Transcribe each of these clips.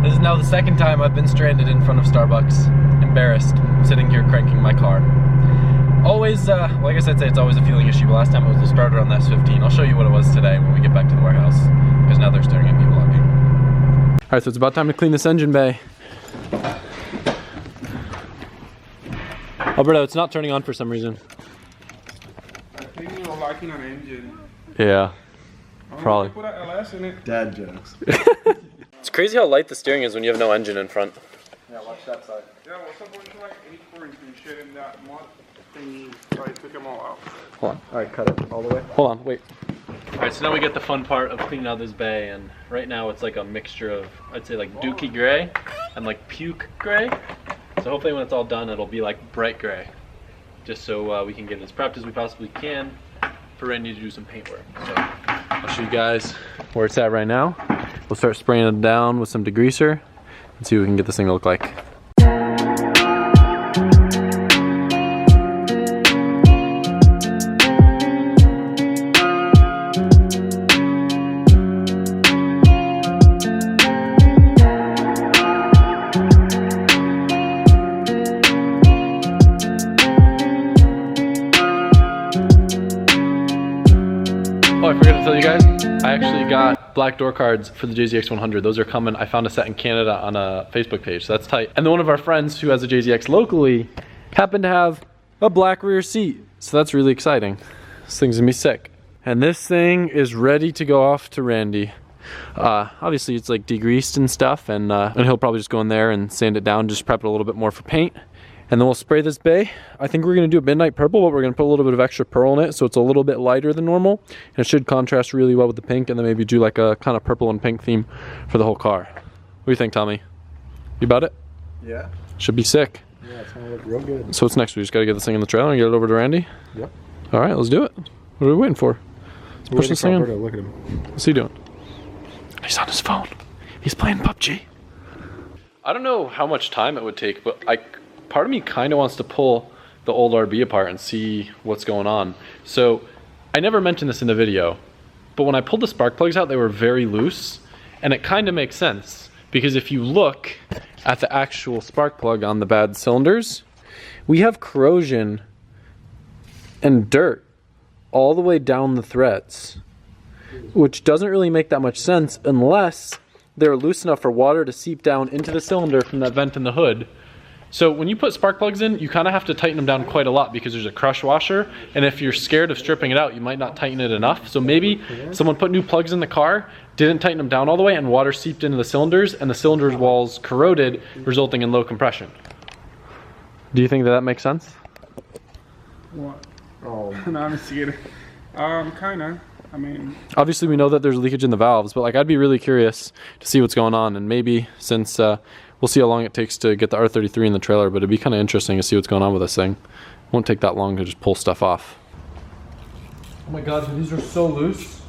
This is now the second time I've been stranded in front of Starbucks. Embarrassed, sitting here cranking my car. Always, well, I guess I'd say it's always a feeling issue, but last time it was the starter on the S15. I'll show you what it was today when we get back to the warehouse, because now they're staring at me vlogging. Alright, so it's about time to clean this engine bay. Alberto, it's not turning on for some reason. I think you're locking an engine. Yeah, probably. Put an LS in it. Dad jokes. It's crazy how light the steering is when you have no engine in front. Yeah, watch that side. Yeah, what's up with like 8 corners and shit in that mud thingy? So I took them all out. Hold on. Alright, cut it all the way. Hold on, wait. Alright, so now we get the fun part of cleaning out this bay, and right now it's like a mixture of, I'd say like dookie gray and like puke gray. So hopefully when it's all done, it'll be like bright gray. Just so we can get it as prepped as we possibly can for Randy to do some paint work. So I'll show you guys where it's at right now. We'll start spraying it down with some degreaser and see what we can get this thing to look like. Oh, I forgot to tell you guys, I actually got black door cards for the JZX 100. Those are coming. I found a set in Canada on a Facebook page, so that's tight. And then one of our friends who has a JZX locally happened to have a black rear seat. So that's really exciting. This thing's gonna be sick. And this thing is ready to go off to Randy. Obviously it's like degreased and stuff, and he'll probably just go in there and sand it down, just prep it a little bit more for paint. And then we'll spray this bay. I think we're gonna do a midnight purple, but we're gonna put a little bit of extra pearl in it so it's a little bit lighter than normal. And it should contrast really well with the pink, and then maybe do like a kind of purple and pink theme for the whole car. What do you think, Tommy? You about it? Yeah. Should be sick. Yeah, it's gonna look real good. So what's next? We just gotta get this thing in the trailer and get it over to Randy? Yep. All right, let's do it. What are we waiting for? Let's push this thing in. Look at him. What's he doing? He's on his phone. He's playing PUBG. I don't know how much time it would take, but part of me kind of wants to pull the old RB apart and see what's going on. So I never mentioned this in the video, but when I pulled the spark plugs out, they were very loose, and it kind of makes sense because if you look at the actual spark plug on the bad cylinders, we have corrosion and dirt all the way down the threads, which doesn't really make that much sense unless they're loose enough for water to seep down into the cylinder from that vent in the hood. So when you put spark plugs in, you kind of have to tighten them down quite a lot because there's a crush washer, and if you're scared of stripping it out, you might not tighten it enough. So maybe someone put new plugs in the car, didn't tighten them down all the way, and water seeped into the cylinders, and the cylinders walls corroded, resulting in low compression. Do you think that makes sense? What? Oh. No, I'm just kidding. Kinda. I mean, obviously we know that there's leakage in the valves, but like I'd be really curious to see what's going on, and maybe since we'll see how long it takes to get the R33 in the trailer, but it'd be kind of interesting to see what's going on with this thing. It won't take that long to just pull stuff off. Oh my god, these are so loose.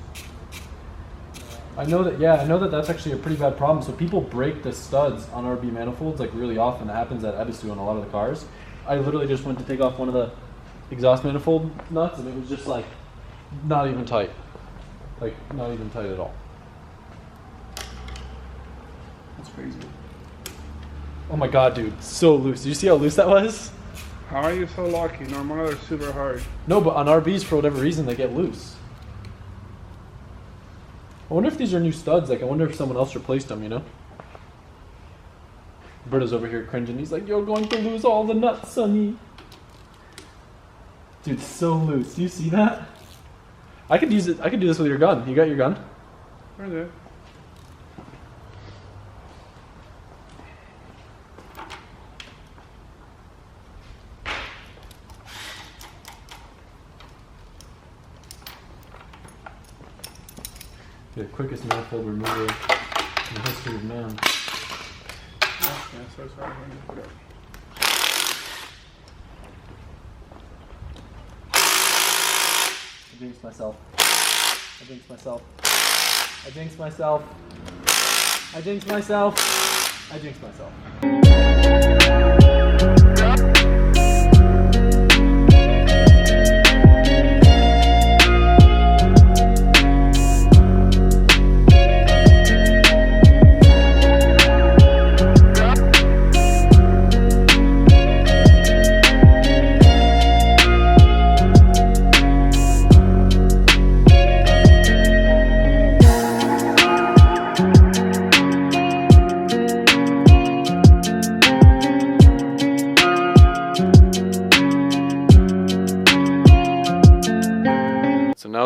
I know that that's actually a pretty bad problem. So people break the studs on RB manifolds like really often. It happens at Ebisu on a lot of the cars. I literally just went to take off one of the exhaust manifold nuts and it was just like not even tight. Like not even tight at all. that's crazy. Oh my god, dude, so loose. Did you see how loose that was? How are you so lucky? Normally they're super hard. No, but on RBs, for whatever reason, they get loose. I wonder if these are new studs. Like, I wonder if someone else replaced them, you know? Roberto's over here cringing. He's like, you're going to lose all the nuts, Sonny. Dude, so loose. Do you see that? I could use it. I could do this with your gun. You got your gun? Right there. The quickest manifold remover in the history of man. Yeah, so sorry. I jinxed myself. I jinxed myself. I jinxed myself. I jinxed myself. I jinxed myself.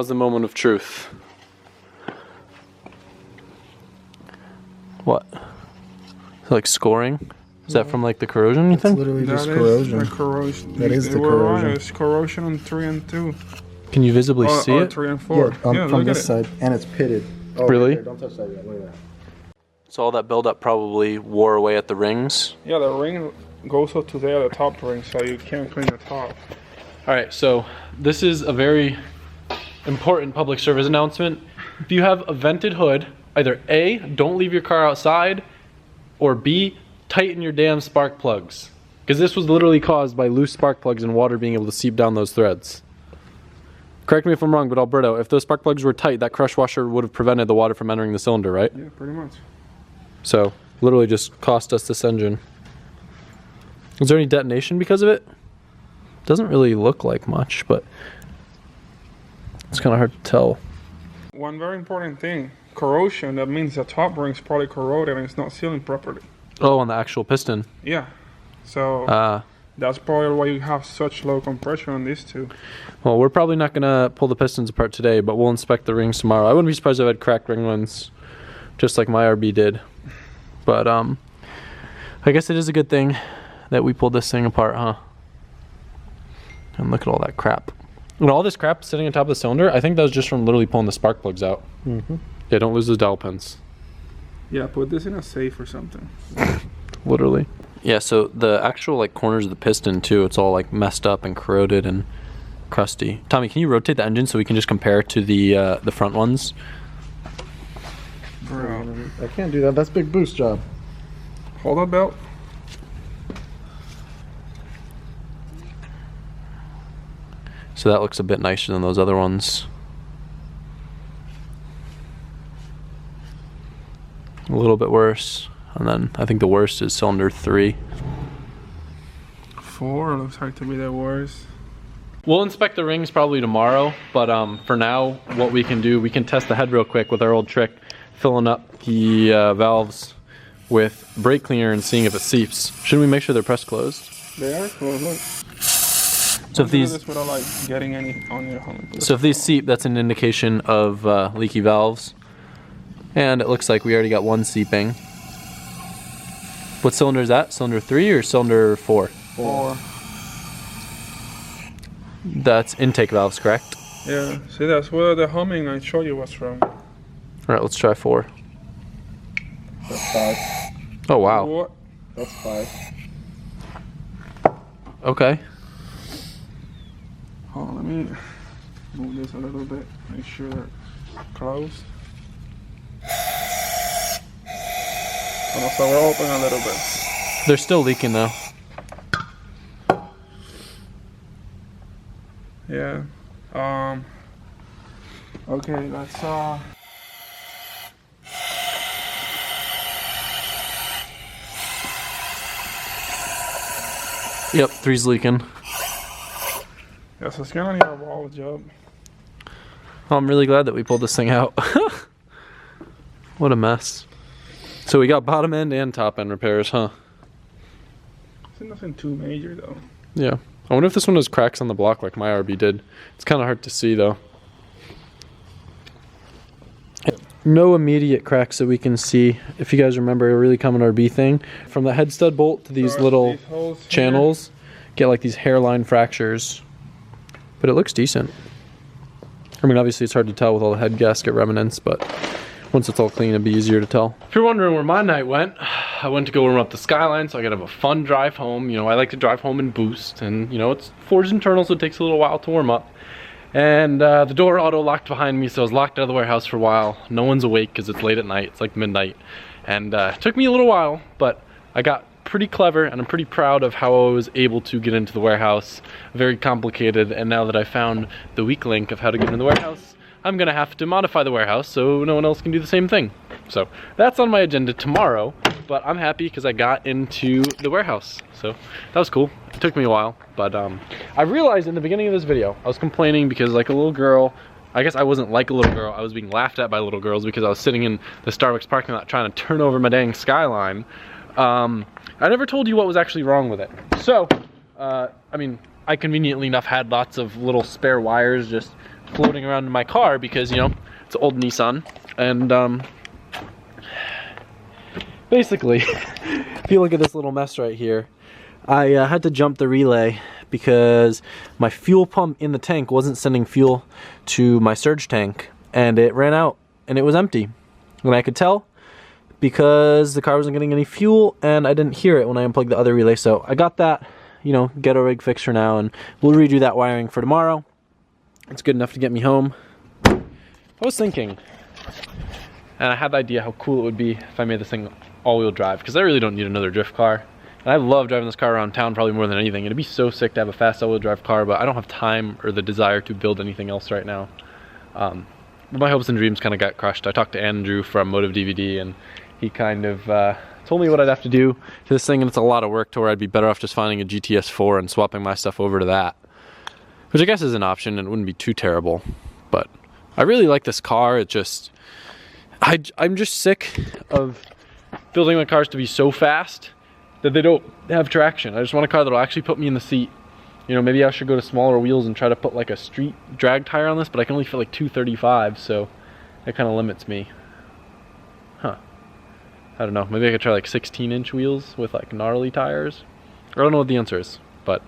the moment of truth. What? Like scoring? Is that from like the corrosion, you think? Literally That just is corrosion. the corrosion. That is They the were right. corrosion. It's corrosion on 3 and 2. Can you visibly see Or it? 3 and 4. Yeah, Yeah, from look this at it. side, and it's pitted. Oh, Really? right there. Don't touch that yet. Look at that. So all that buildup probably wore away at the rings. Yeah, the ring goes up to there, the top ring, so you can't clean the top. All right, so this is a very important public service announcement. If you have a vented hood, either A, don't leave your car outside, or B, tighten your damn spark plugs. Because this was literally caused by loose spark plugs and water being able to seep down those threads. Correct me if I'm wrong, but Alberto, if those spark plugs were tight, that crush washer would have prevented the water from entering the cylinder, right? Yeah, pretty much. So, literally just cost us this engine. Is there any detonation because of it? Doesn't really look like much, but it's kind of hard to tell. One very important thing, corrosion, that means the top ring's probably corroded and it's not sealing properly. Oh, on the actual piston. Yeah, so that's probably why you have such low compression on these two. Well, we're probably not going to pull the pistons apart today, but we'll inspect the rings tomorrow. I wouldn't be surprised if I had cracked ring ones, just like my RB did. But I guess it is a good thing that we pulled this thing apart, huh? And look at all that crap. And all this crap sitting on top of the cylinder, I think that was just from literally pulling the spark plugs out. Mm-hmm. Yeah, don't lose those dowel pins. Yeah, put this in a safe or something. Literally. Yeah, so the actual like corners of the piston too, it's all like messed up and corroded and crusty. Tommy, can you rotate the engine so we can just compare it to the front ones? Bro. I can't do that. That's big boost job. Hold that belt. So that looks a bit nicer than those other ones. A little bit worse. And then I think the worst is cylinder 3. 4 looks like to be the worst. We'll inspect the rings probably tomorrow, but for now, what we can do, we can test the head real quick with our old trick, filling up the valves with brake cleaner and seeing if it seeps. Shouldn't we make sure they're pressed closed? They are close, look. So if these, This without like getting any on your helmet. so if these seep, that's an indication of leaky valves. And it looks like we already got one seeping. What cylinder is that? Cylinder 3 or cylinder 4? 4. That's intake valves, correct? Yeah, see that's where the humming I showed you what's wrong. All right, let's try 4. That's 5. Oh, wow. What? That's 5. Okay. Hold on, let me move this a little bit, make sure they're closed. Oh, so we're open a little bit. They're still leaking though. Yeah. Okay, let's Yep, 3's leaking. yeah, so it's gonna need a wall job. Oh, I'm really glad that we pulled this thing out. What a mess. So we got bottom end and top end repairs, huh? It's nothing too major though. Yeah. I wonder if this one has cracks on the block like my RB did. It's kind of hard to see though. No immediate cracks that we can see. If you guys remember a really common RB thing, from the head stud bolt to these So little these holes here, channels, get like these hairline fractures. But it looks decent. I mean, obviously it's hard to tell with all the head gasket remnants, but once it's all clean, it'd be easier to tell. If you're wondering where my night went, I went to go warm up the Skyline so I could have a fun drive home. You know, I like to drive home in boost, and you know, it's forged internal, so it takes a little while to warm up. And the door auto locked behind me, so I was locked out of the warehouse for a while. No one's awake because it's late at night. It's like midnight. And it took me a little while, but I got pretty clever, and I'm pretty proud of how I was able to get into the warehouse. Very complicated, and now that I found the weak link of how to get into the warehouse, I'm gonna have to modify the warehouse so no one else can do the same thing. So that's on my agenda tomorrow, but I'm happy because I got into the warehouse. So that was cool. It took me a while, but I realized in the beginning of this video, I was complaining because like a little girl, I guess I wasn't like a little girl, I was being laughed at by little girls because I was sitting in the Starbucks parking lot trying to turn over my dang Skyline. I never told you what was actually wrong with it. So, I mean, I conveniently enough had lots of little spare wires just floating around in my car because, you know, it's an old Nissan. And basically, if you look at this little mess right here, I had to jump the relay because my fuel pump in the tank wasn't sending fuel to my surge tank, and it ran out and it was empty. And I could tell because the car wasn't getting any fuel and I didn't hear it when I unplugged the other relay. So I got that, you know, ghetto rig fixed for now, and we'll redo that wiring for tomorrow. It's good enough to get me home. I was thinking, and I had the idea how cool it would be if I made this thing all-wheel drive, because I really don't need another drift car. And I love driving this car around town probably more than anything. It'd be so sick to have a fast all-wheel drive car, but I don't have time or the desire to build anything else right now. But my hopes and dreams kind of got crushed. I talked to Andrew from Motive DVD, and he kind of told me what I'd have to do to this thing, and it's a lot of work to where I'd be better off just finding a GTS 4 and swapping my stuff over to that. Which I guess is an option and it wouldn't be too terrible. But I really like this car. It just... I'm just sick of building my cars to be so fast that they don't have traction. I just want a car that'll actually put me in the seat. You know, maybe I should go to smaller wheels and try to put like a street drag tire on this, but I can only fit like 235, so that kind of limits me. Huh. I don't know. Maybe I could try like 16-inch wheels with like gnarly tires. I don't know what the answer is, but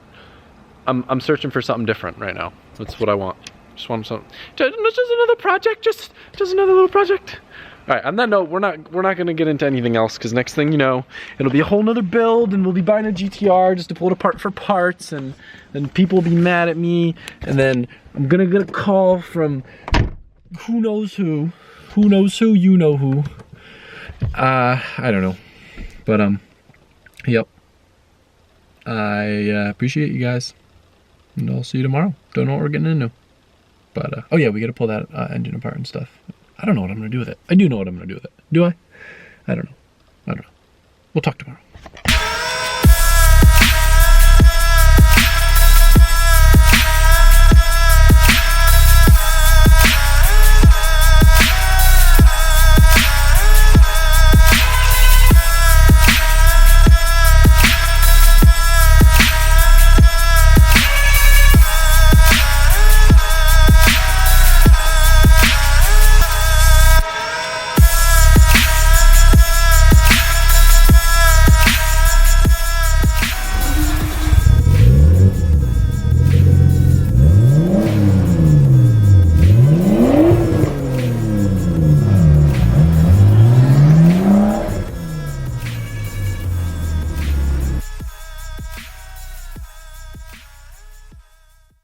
I'm searching for something different right now. That's what I want. Just want something. Just another project. Just another little project. All right. On that note, we're not gonna get into anything else, because next thing you know, it'll be a whole nother build, and we'll be buying a GTR just to pull it apart for parts, and then people will be mad at me, and then I'm gonna get a call from who knows who, you know who. I don't know, but yep. I appreciate you guys, and I'll see you tomorrow. Don't know what we're getting into, but oh yeah, we gotta pull that engine apart and stuff. I don't know what I'm gonna do with it. I do know what I'm gonna do with it. Do I? I don't know. We'll talk tomorrow.